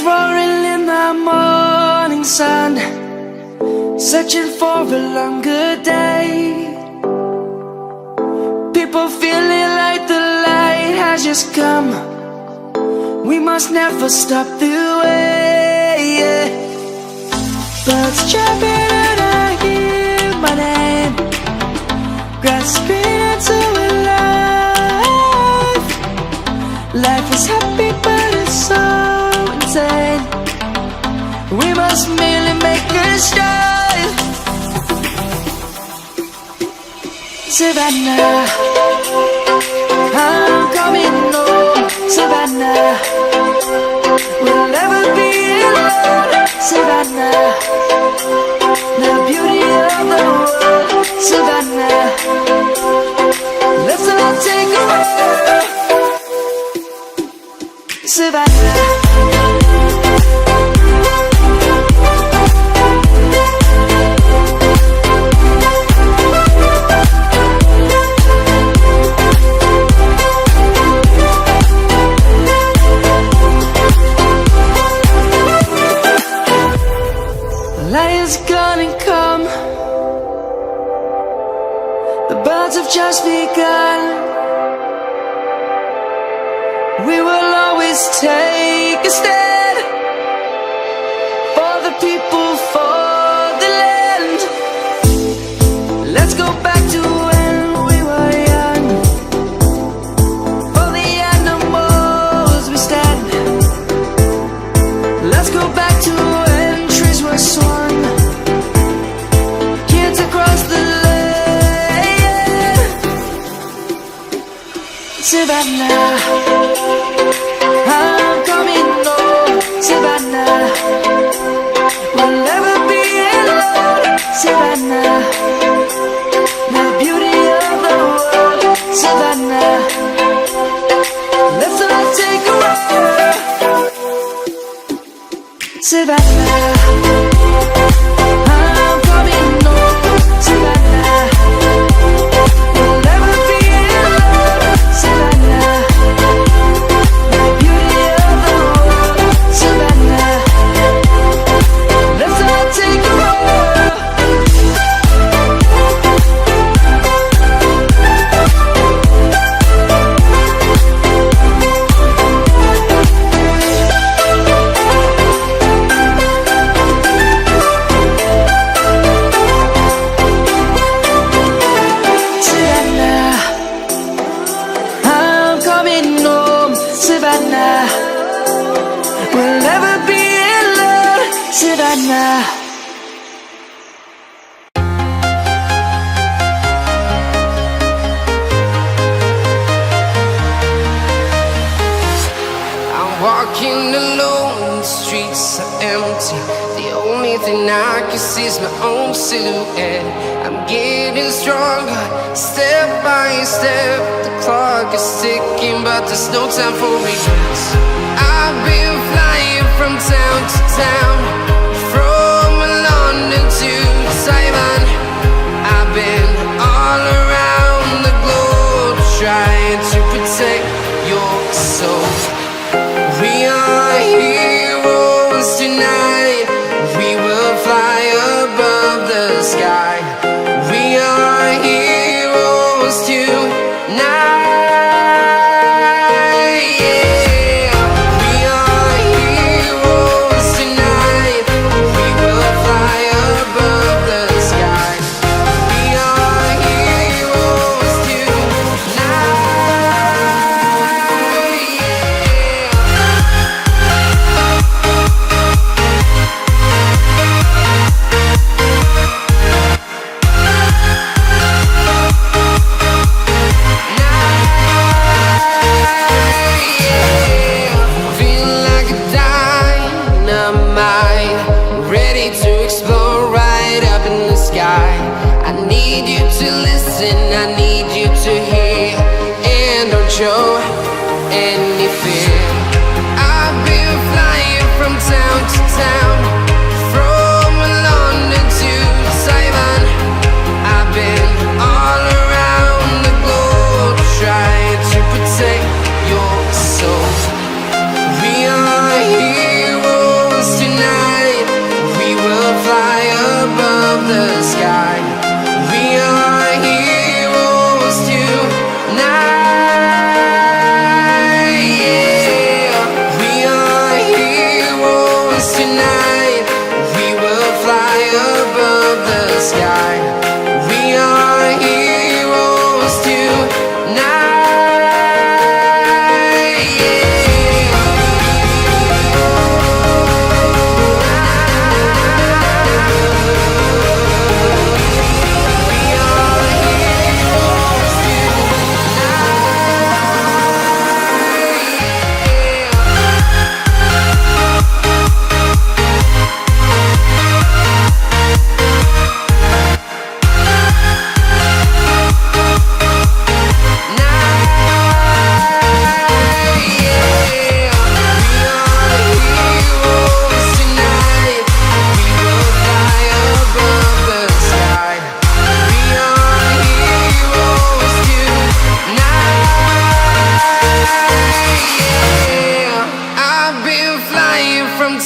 roaring in the morning sun, searching for a longer day. People feeling like the light has just come. We must never stop the way. Birds chirping and I hear my name, grasping into a life. Life is happy but it's so insane. We must merely make a start. Savannah, I'm coming home. Savannah, we'll never be alone. Savannah, the beauty of the world. Savannah, let's all take a walk. Savannah. Lion's gonna come. The birds have just begun. We will always take a stand for the people, for the land. Let's go back to when we were young. For the animals we stand. Let's go back to when trees were swung, kids across the land. Savannah, I'm coming home. Savannah, we'll never be alone. Savannah, the beauty of the world. Savannah, let's all take a walk. Savannah, I'm coming home. Savannah, we'll never be alone. Savannah, the beauty of the world. Savannah, let's all take a walk. Savannah, I'm coming home. Savannah, we'll never be alone. Savannah. I'm walking alone, the streets are empty. The only thing I can see is my own silhouette. I'm getting stronger, step by step. The clock is ticking, but there's no time for regrets. I've been flying from town to town, from London to Taiwan. I've been all around the globe, trying to protect your soul. We are heroes tonight. We will fly above the sky. We are heroes tonight. Yeah. We are heroes tonight. We will fly above the sky. We are heroes tonight. Show any fear. I've been flying from town to town, from London to Taiwan. I've been all around the globe, trying to protect your soul. We are heroes.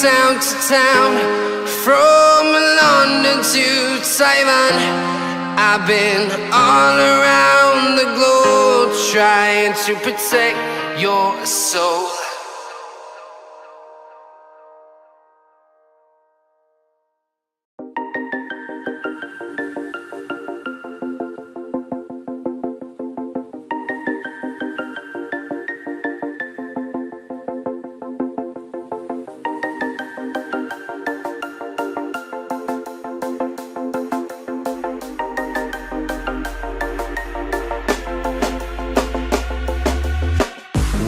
town to town, from London to Taiwan. I've been all around the globe trying to protect your soul.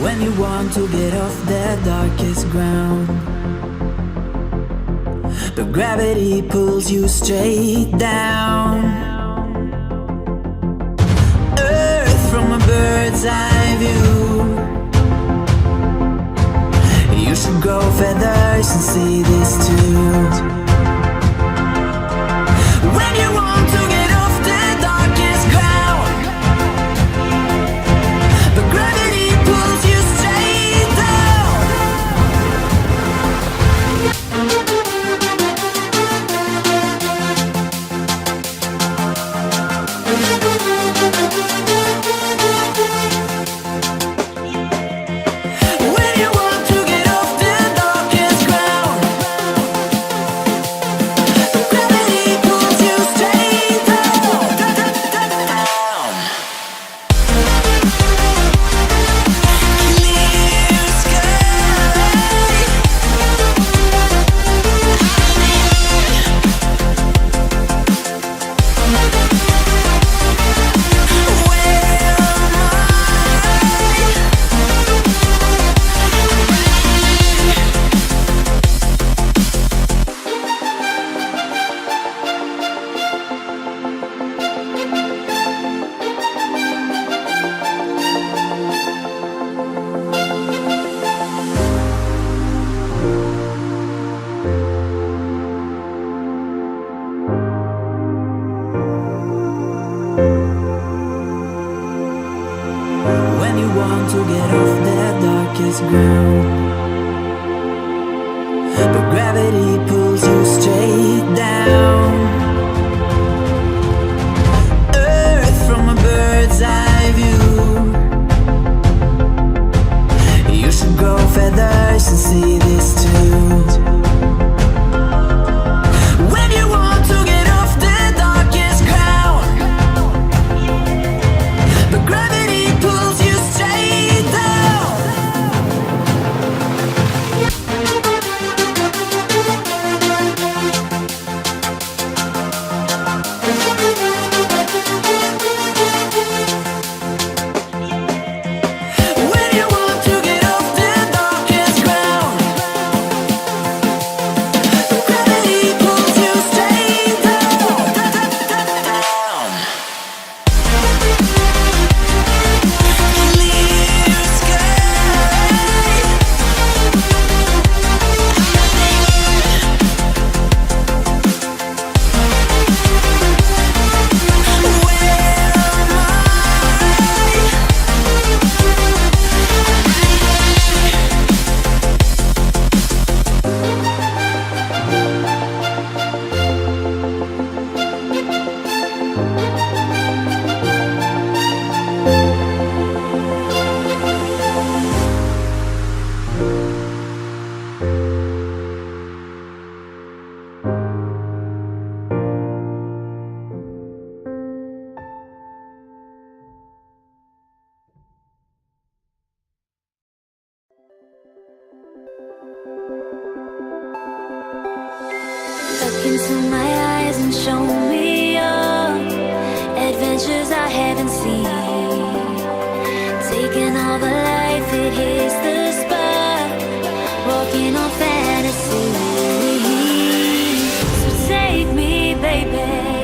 When you want to get off the darkest ground, but gravity pulls you straight down. Earth from a bird's eye view. You should grow feathers and see this too. When you want to get off the darkest ground, but gravity pulls you straight down. When you want to get off the darkest ground, but gravity pulls you straight down, down. Clear sky. When you want to get off the darkest ground, but gravity pulls you straight down. Earth from a bird's eye view. You should grow feathers and see this too. When you want to get off the darkest ground, but gravity pulls you straight down. When you want to get off the darkest ground, but gravity pulls you straight down, down. Clear sky. Look into my eyes and show me your adventures I haven't seen. Taking all the life, it hits the spot. Walking on fantasy. So take me, baby.